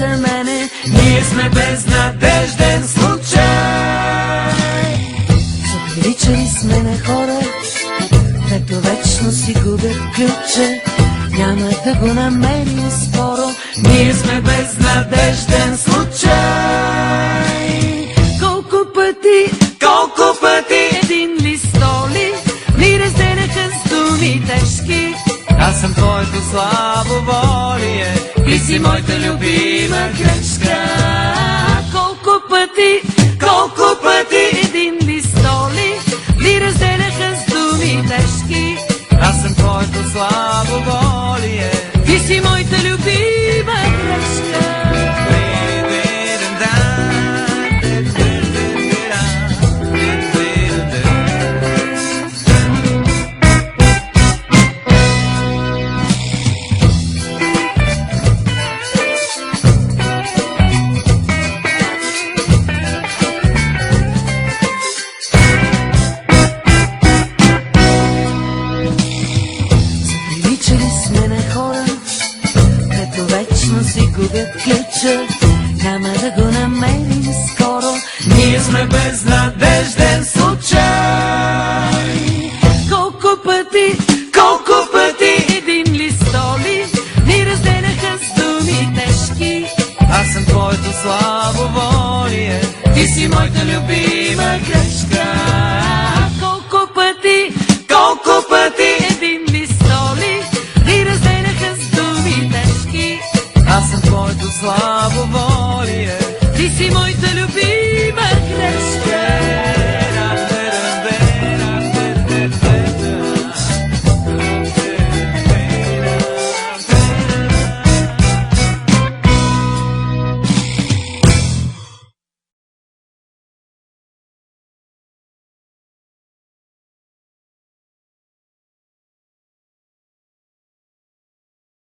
за мене. Ние сме безнадежден случай. Заприличали сме на хора, дето вечно си губят ключа. Няма да го намерим скоро. Ние сме безнадежден случай. Колко пъти един ли столи ни разделяха с думи тежки. Аз съм твоето слабоволие, ти си моята любима грешка. Колко пъти един ли столи ни разделяха с думи тежки. Аз съм твоето слабоволие, ти си моята любима грешка. Приличали сме на хора, като вечно си губят ключа. Няма да го намерим скоро. Ние сме безнадежден случай. Колко пъти един ли столи ни разделяха с думи тежки. Аз съм твоето слабоволие, ти си моята любима грешка. Колко пъти